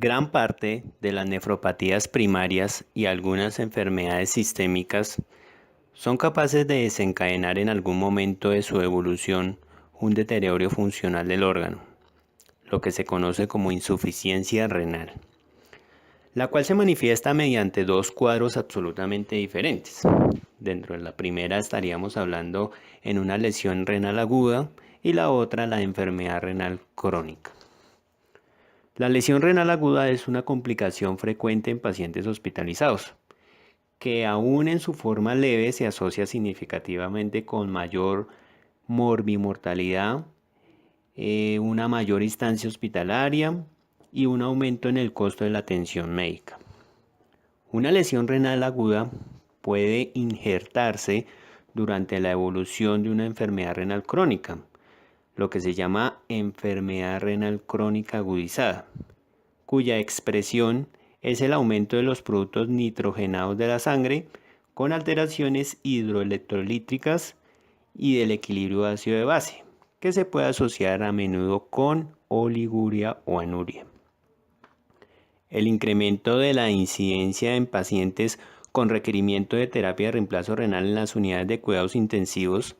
Gran parte de las nefropatías primarias y algunas enfermedades sistémicas son capaces de desencadenar en algún momento de su evolución un deterioro funcional del órgano, lo que se conoce como insuficiencia renal, la cual se manifiesta mediante dos cuadros absolutamente diferentes. Dentro de la primera estaríamos hablando en una lesión renal aguda y la otra la enfermedad renal crónica. La lesión renal aguda es una complicación frecuente en pacientes hospitalizados, que aún en su forma leve se asocia significativamente con mayor morbimortalidad, una mayor instancia hospitalaria y un aumento en el costo de la atención médica. Una lesión renal aguda puede injertarse durante la evolución de una enfermedad renal crónica, lo que se llama enfermedad renal crónica agudizada, cuya expresión es el aumento de los productos nitrogenados de la sangre con alteraciones hidroelectrolíticas y del equilibrio ácido de base, que se puede asociar a menudo con oliguria o anuria. El incremento de la incidencia en pacientes con requerimiento de terapia de reemplazo renal en las unidades de cuidados intensivos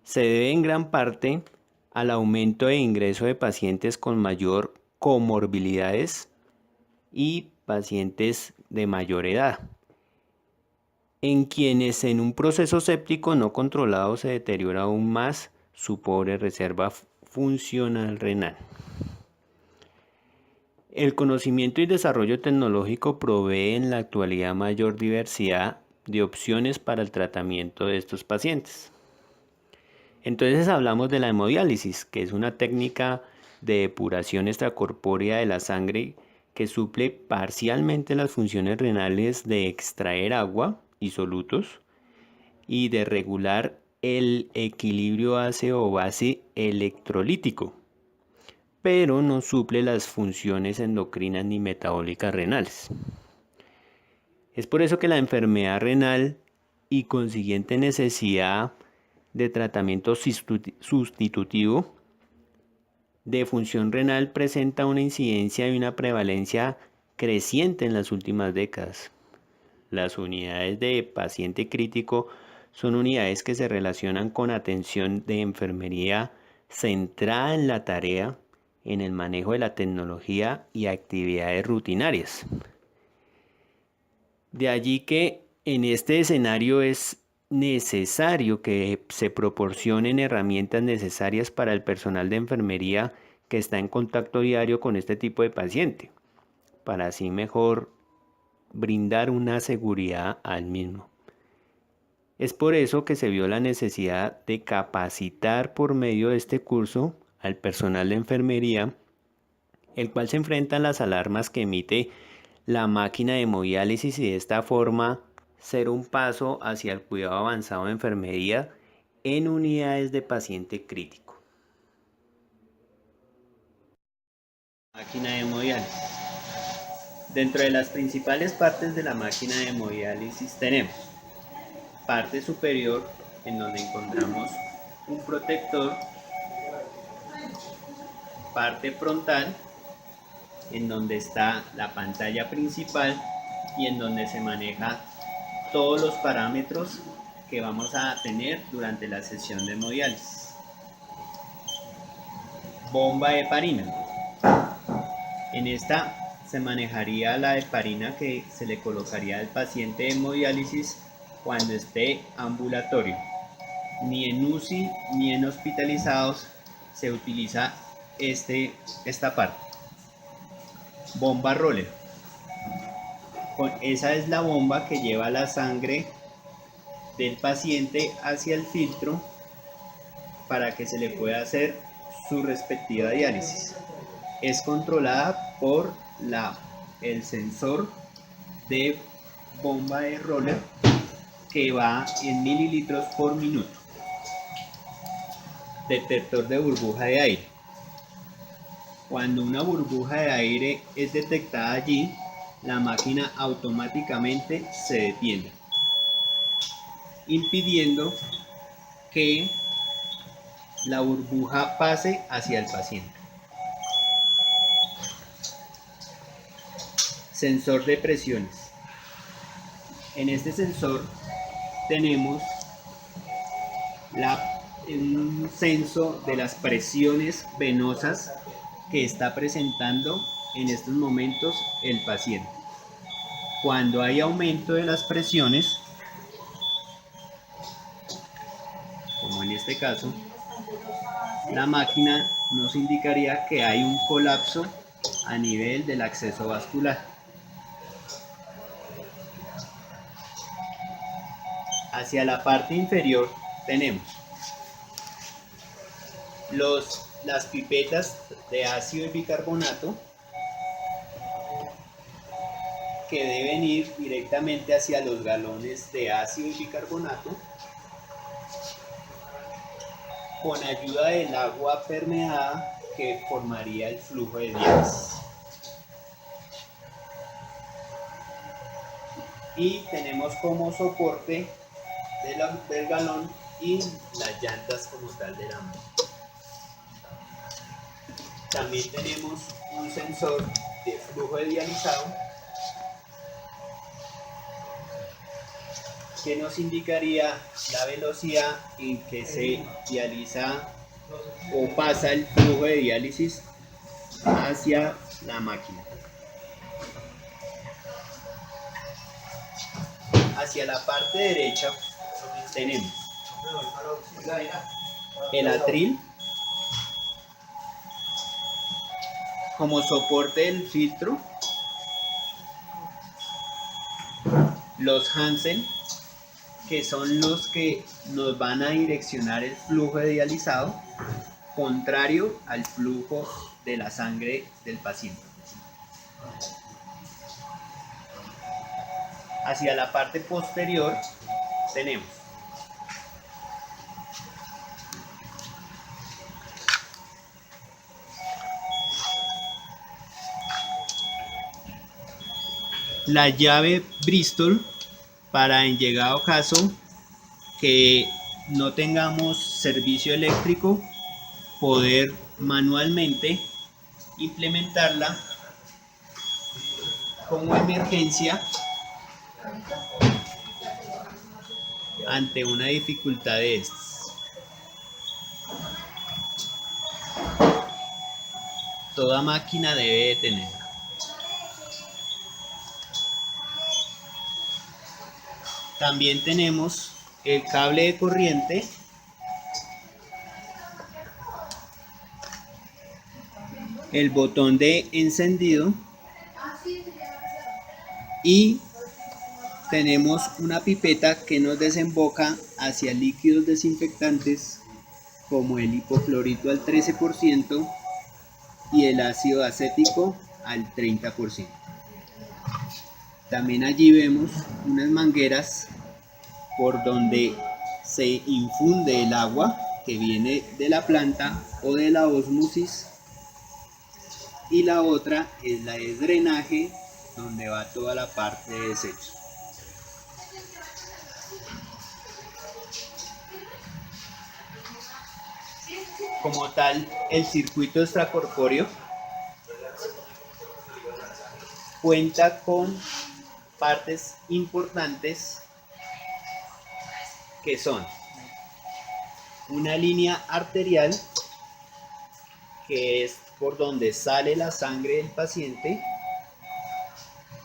se debe en gran parte al aumento de ingreso de pacientes con mayor comorbilidades y pacientes de mayor edad, en quienes en un proceso séptico no controlado se deteriora aún más su pobre reserva funcional renal. El conocimiento y desarrollo tecnológico provee en la actualidad mayor diversidad de opciones para el tratamiento de estos pacientes. Entonces hablamos de la hemodiálisis, que es una técnica de depuración extracorpórea de la sangre que suple parcialmente las funciones renales de extraer agua y solutos y de regular el equilibrio ácido-base electrolítico, pero no suple las funciones endocrinas ni metabólicas renales. Es por eso que la enfermedad renal y consiguiente necesidad de tratamiento sustitutivo de función renal presenta una incidencia y una prevalencia creciente en las últimas décadas. Las unidades de paciente crítico son unidades que se relacionan con atención de enfermería centrada en la tarea, en el manejo de la tecnología y actividades rutinarias. De allí que en este escenario es necesario que se proporcionen herramientas necesarias para el personal de enfermería que está en contacto diario con este tipo de paciente, para así mejor brindar una seguridad al mismo. Es por eso que se vio la necesidad de capacitar por medio de este curso al personal de enfermería, el cual se enfrenta a las alarmas que emite la máquina de hemodiálisis y de esta forma ser un paso hacia el cuidado avanzado de enfermería en unidades de paciente crítico. Máquina de hemodiálisis. Dentro de las principales partes de la máquina de hemodiálisis tenemos parte superior, en donde encontramos un protector, parte frontal, en donde está la pantalla principal y en donde se maneja todos los parámetros que vamos a tener durante la sesión de hemodiálisis. Bomba de heparina. En esta se manejaría la heparina que se le colocaría al paciente de hemodiálisis cuando esté ambulatorio. Ni en UCI ni en hospitalizados se utiliza esta parte. Bomba roller. Esa es la bomba que lleva la sangre del paciente hacia el filtro para que se le pueda hacer su respectiva diálisis. Es controlada por el sensor de bomba de roller que va en mililitros por minuto. Detector de burbuja de aire. Cuando una burbuja de aire es detectada allí, la máquina automáticamente se detiene, impidiendo que la burbuja pase hacia el paciente. Sensor de presiones. En este sensor tenemos un censo de las presiones venosas que está presentando en estos momentos el paciente. Cuando hay aumento de las presiones, como en este caso, la máquina nos indicaría que hay un colapso a nivel del acceso vascular. Hacia la parte inferior tenemos las pipetas de ácido de bicarbonato que deben ir directamente hacia los galones de ácido de bicarbonato con ayuda del agua permeada que formaría el flujo de diálisis. Y tenemos como soporte del galón y las llantas como tal de la moto. También tenemos un sensor de flujo de dializado que nos indicaría la velocidad en que se dializa o pasa el flujo de diálisis hacia la máquina. Hacia la parte derecha tenemos el atril como soporte del filtro, los Hansen, que son los que nos van a direccionar el flujo de dializado contrario al flujo de la sangre del paciente. Hacia la parte posterior tenemos la llave Bristol para, en llegado caso que no tengamos servicio eléctrico, poder manualmente implementarla como emergencia ante una dificultad de estas. Toda máquina debe de tenerla. También tenemos el cable de corriente el botón de encendido y tenemos una pipeta que nos desemboca hacia líquidos desinfectantes como el hipoclorito al 13% y el ácido acético al 30%. También allí vemos unas mangueras por donde se infunde el agua que viene de la planta o de la ósmosis, y la otra es la de drenaje, donde va toda la parte de desecho. Como tal, el circuito extracorpóreo cuenta con partes importantes que son una línea arterial, que es por donde sale la sangre del paciente,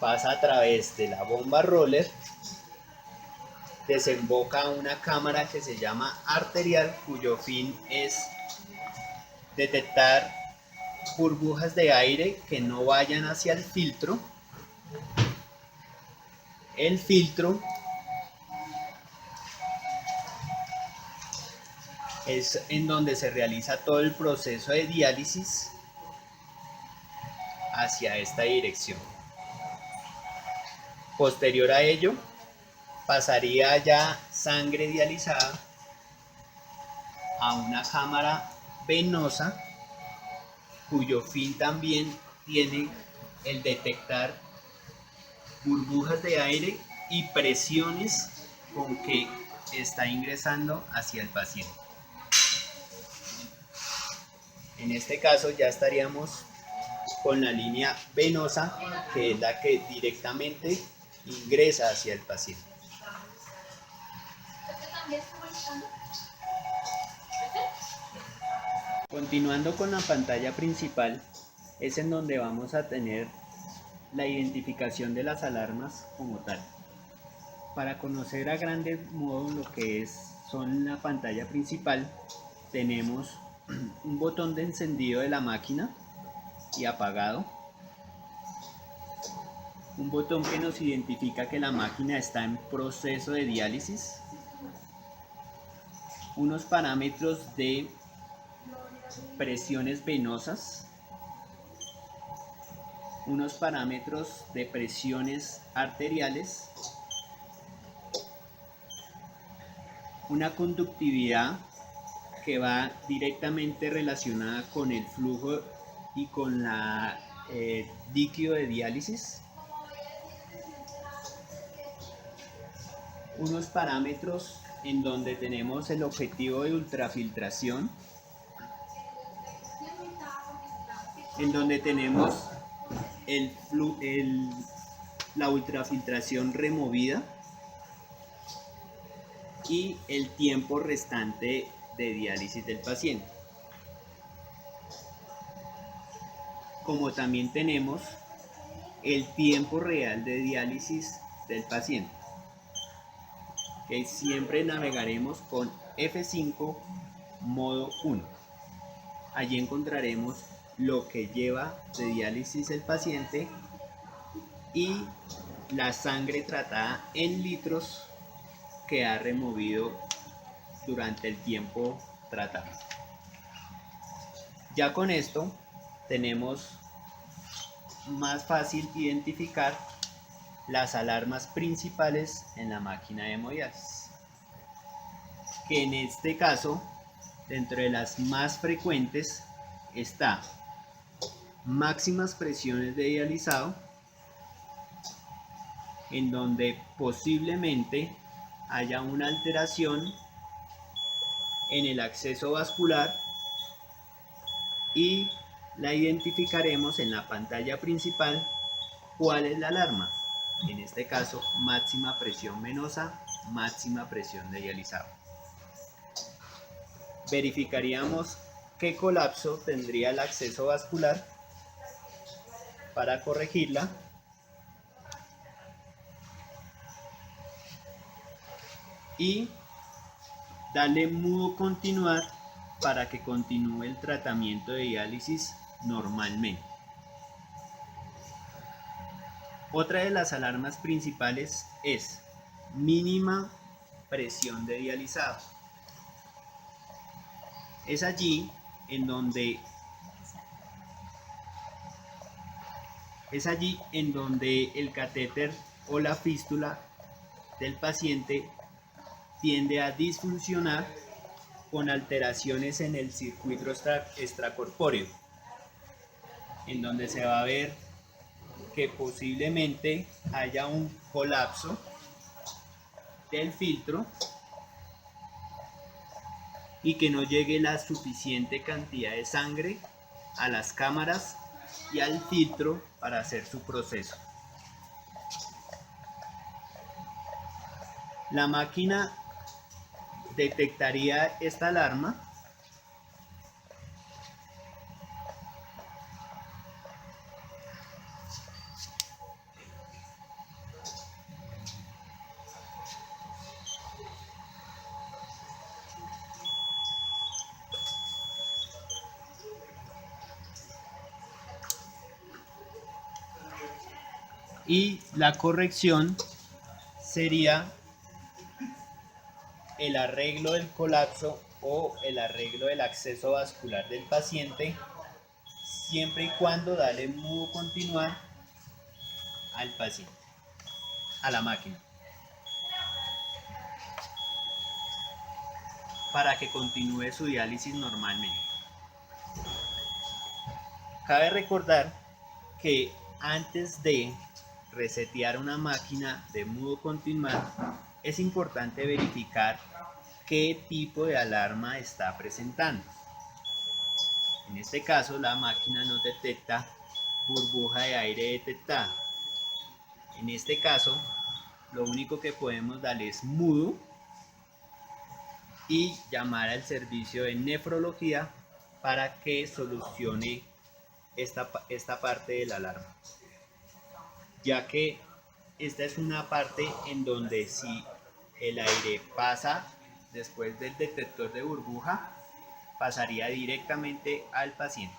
pasa a través de la bomba roller, desemboca a una cámara que se llama arterial, cuyo fin es detectar burbujas de aire que no vayan hacia el filtro. El filtro es en donde se realiza todo el proceso de diálisis hacia esta dirección. Posterior a ello, pasaría ya sangre dializada a una cámara venosa, cuyo fin también tiene el detectar burbujas de aire y presiones con que está ingresando hacia el paciente. En este caso ya estaríamos con la línea venosa, que es la que directamente ingresa hacia el paciente. Continuando con la pantalla principal, es en donde vamos a tener la identificación de las alarmas como tal. Para conocer a grandes modos lo que son la pantalla principal, tenemos un botón de encendido de la máquina y apagado, un botón que nos identifica que la máquina está en proceso de diálisis, unos parámetros de presiones venosas, unos parámetros de presiones arteriales, una conductividad que va directamente relacionada con el flujo y con la líquido de diálisis, unos parámetros en donde tenemos el objetivo de ultrafiltración, en donde tenemos la ultrafiltración removida y el tiempo restante de diálisis del paciente. Como también tenemos el tiempo real de diálisis del paciente, que siempre navegaremos con F5 modo 1. Allí encontraremos lo que lleva de diálisis el paciente y la sangre tratada en litros que ha removido durante el tiempo tratado. Ya con esto tenemos más fácil identificar las alarmas principales en la máquina de hemodiálisis, que en este caso, dentro de las más frecuentes, está máximas presiones de dializado, en donde posiblemente haya una alteración en el acceso vascular, y la identificaremos en la pantalla principal cuál es la alarma. En este caso, máxima presión venosa, máxima presión de dializado. Verificaríamos qué colapso tendría el acceso vascular para corregirla. Y darle modo continuar para que continúe el tratamiento de diálisis normalmente. Otra de las alarmas principales es mínima presión de dializado. Es allí en donde el catéter o la fístula del paciente tiende a disfuncionar con alteraciones en el circuito extracorpóreo, en donde se va a ver que posiblemente haya un colapso del filtro y que no llegue la suficiente cantidad de sangre a las cámaras y al filtro para hacer su proceso. La máquina detectaría esta alarma y la corrección sería el arreglo del colapso o el arreglo del acceso vascular del paciente, siempre y cuando darle modo continuar al paciente, a la máquina, para que continúe su diálisis normalmente. Cabe recordar que antes de resetear una máquina de modo continuar, es importante verificar qué tipo de alarma está presentando. En este caso, la máquina nos detecta burbuja de aire detectada. En este caso, lo único que podemos darle es mudo y llamar al servicio de nefrología para que solucione esta parte de la alarma, ya que esta es una parte en donde si el aire pasa después del detector de burbuja, pasaría directamente al paciente.